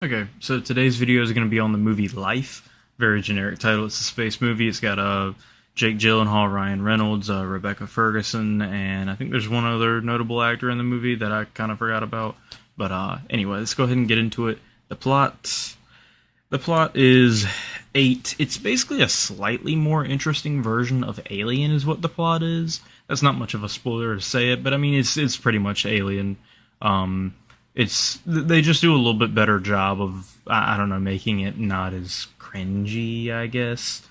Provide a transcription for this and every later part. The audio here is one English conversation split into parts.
Okay, so today's video is going to be on the movie Life. Very generic title. It's a space movie. It's got Jake Gyllenhaal, Ryan Reynolds, Rebecca Ferguson, and I think there's one other notable actor in the movie that I kind of forgot about. But anyway, let's go ahead and get into it. The plot. The plot is eight. It's basically a slightly more interesting version of Alien, is what the plot is. That's not much of a spoiler to say it, but I mean it's pretty much Alien. Um, it's they just do a little bit better job of I don't know, making it not as cringy, I guess.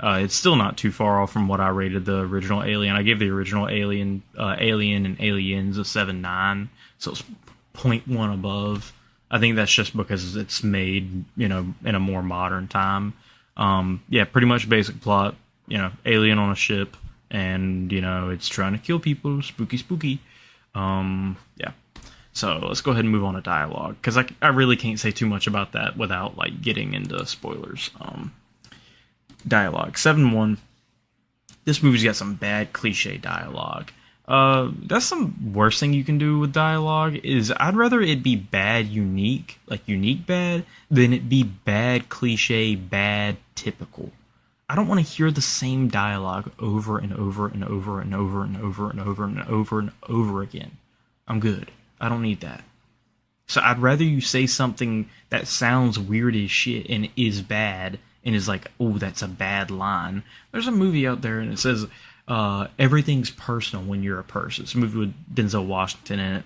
It's still not too far off from what I rated the original Alien. I gave the original Alien and Aliens a 7.9, so it's point 0.1 above. I think that's just because it's made, in a more modern time. Yeah, pretty much basic plot. Alien on a ship, and it's trying to kill people. Spooky, spooky. Yeah. So let's go ahead and move on to dialogue, because I really can't say too much about that without getting into spoilers. Dialogue 7.1. This movie's got some bad cliche dialogue. That's the worst thing you can do with dialogue. Is I'd rather it be bad unique, like unique bad, than it be bad cliche, bad typical. I don't want to hear the same dialogue over and over and over and over and over and over and over and over again. I'm good. I don't need that. So I'd rather you say something that sounds weird as shit and is bad and is like, oh, that's a bad line. There's a movie out there and it says, everything's personal when you're a person. It's a movie with Denzel Washington in it.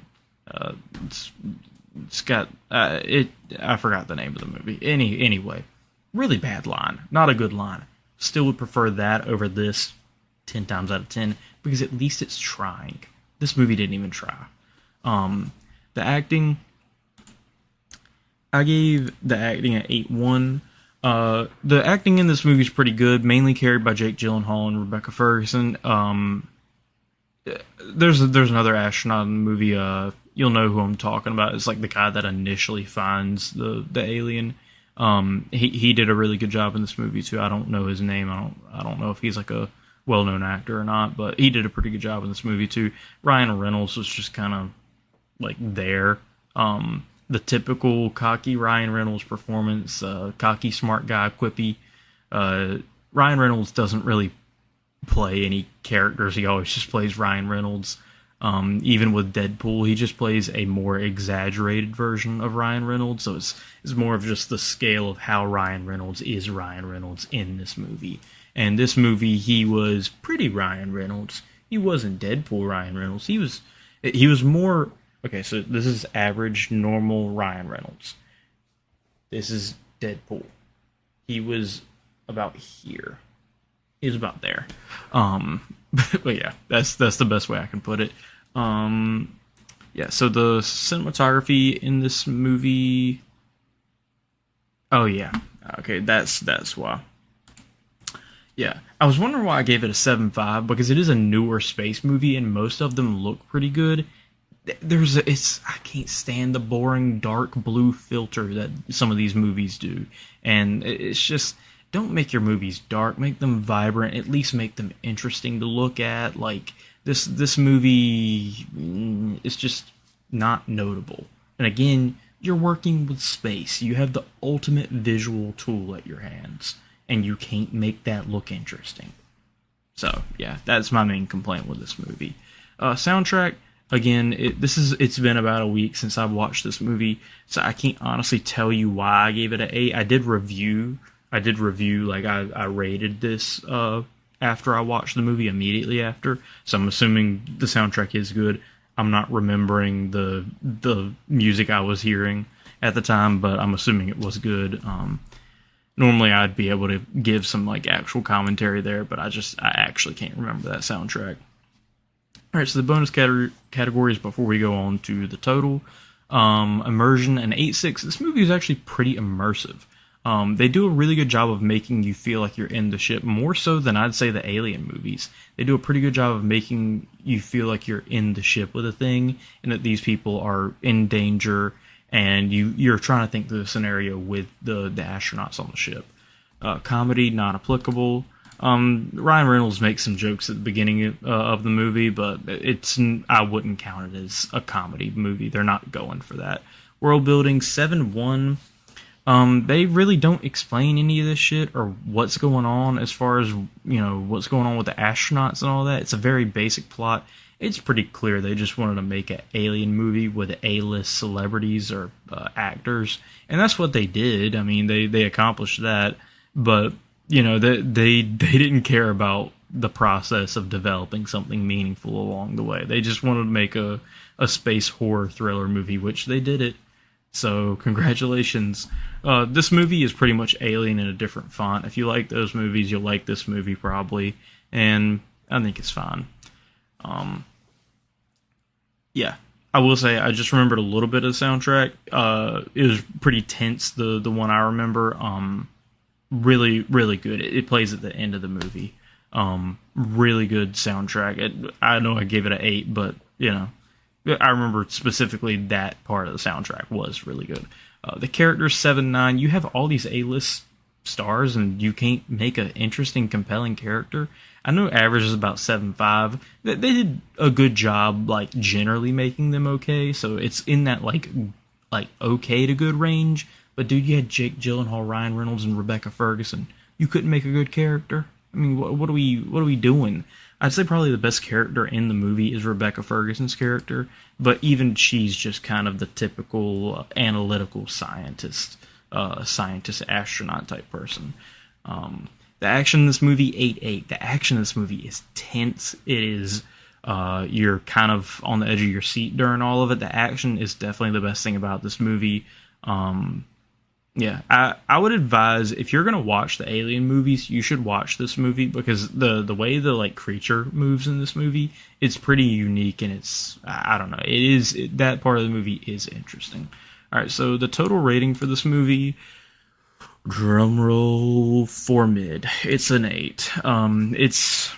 It's got I forgot the name of the movie. Anyway, really bad line. Not a good line. Still would prefer that over this 10 times out of 10 because at least it's trying. This movie didn't even try. The acting, I gave the acting an 8.1. The acting in this movie is pretty good, mainly carried by Jake Gyllenhaal and Rebecca Ferguson. There's another astronaut in the movie. You'll know who I'm talking about. It's like the guy that initially finds the alien. He did a really good job in this movie too. I don't know his name. I don't know if he's like a well-known actor or not, but he did a pretty good job in this movie too. Ryan Reynolds was just kind of there. The typical cocky Ryan Reynolds performance, cocky, smart guy, quippy. Ryan Reynolds doesn't really play any characters. He always just plays Ryan Reynolds. Even with Deadpool, he just plays a more exaggerated version of Ryan Reynolds. So it's more of just the scale of how Ryan Reynolds is Ryan Reynolds in this movie. And this movie, he was pretty Ryan Reynolds. He wasn't Deadpool Ryan Reynolds. He was more... Okay, so this is average, normal Ryan Reynolds. This is Deadpool. He was about here. He was about there. But yeah, that's the best way I can put it. Yeah, so the cinematography in this movie... Oh yeah, okay, that's why. Yeah, I was wondering why I gave it a 7.5, because it is a newer space movie, and most of them look pretty good. I can't stand the boring dark blue filter that some of these movies do, and it's just, don't make your movies dark, make them vibrant, at least make them interesting to look at. Like this movie is just not notable. And again, you're working with space, you have the ultimate visual tool at your hands, and you can't make that look interesting. So yeah, that's my main complaint with this movie. Soundtrack. Again, it's been about a week since I've watched this movie, so I can't honestly tell you why I gave it an 8. I did review, I rated this after I watched the movie, immediately after, so I'm assuming the soundtrack is good. I'm not remembering the music I was hearing at the time, but I'm assuming it was good. Normally I'd be able to give some actual commentary there, but I actually can't remember that soundtrack. Alright, so the bonus categories before we go on to the total. Immersion, an 8.6. This movie is actually pretty immersive. They do a really good job of making you feel like you're in the ship, more so than I'd say the Alien movies. They do a pretty good job of making you feel like you're in the ship with a thing, and that these people are in danger, and you're trying to think through the scenario with the astronauts on the ship. Comedy, not applicable. Ryan Reynolds makes some jokes at the beginning of the movie, but I wouldn't count it as a comedy movie. They're not going for that. World building, 7.1. They really don't explain any of this shit or what's going on as far as, what's going on with the astronauts and all that. It's a very basic plot. It's pretty clear they just wanted to make an alien movie with A-list celebrities or actors, and that's what they did. I mean, they accomplished that, but they didn't care about the process of developing something meaningful along the way. They just wanted to make a space horror thriller movie, which they did it. So congratulations. This movie is pretty much Alien in a different font. If you like those movies, you'll like this movie probably, and I think it's fine. Yeah, I will say I just remembered a little bit of the soundtrack. It was pretty tense. The one I remember. Really, really good. It plays at the end of the movie. Really good soundtrack. I know I gave it an 8, but I remember specifically that part of the soundtrack was really good. The characters 7-9. You have all these A-list stars, and you can't make an interesting, compelling character. I know average is about 7.5. They did a good job, like generally making them okay. So it's in that like okay to good range. But dude, you had Jake Gyllenhaal, Ryan Reynolds, and Rebecca Ferguson. You couldn't make a good character. I mean, what are we doing? I'd say probably the best character in the movie is Rebecca Ferguson's character, but even she's just kind of the typical analytical scientist astronaut type person. The action in this movie, 8.8. The action in this movie is tense. It is, you're kind of on the edge of your seat during all of it. The action is definitely the best thing about this movie. Yeah, I would advise, if you're gonna watch the Alien movies, you should watch this movie, because the way the like creature moves in this movie, it's pretty unique, and it's, I don't know, that part of the movie is interesting. All right, so the total rating for this movie, drumroll for mid, it's an 8. It's,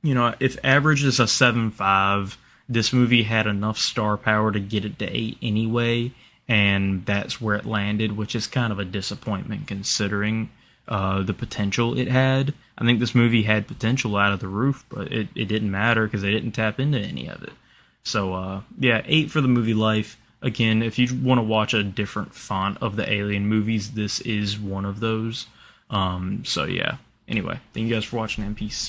if average is a 7.5, this movie had enough star power to get it to 8 anyway. And that's where it landed, which is kind of a disappointment considering the potential it had. I think this movie had potential out of the roof, but it didn't matter because they didn't tap into any of it. So, yeah, 8 for the movie life. Again, if you want to watch a different font of the Alien movies, this is one of those. So, yeah. Anyway, thank you guys for watching, and peace.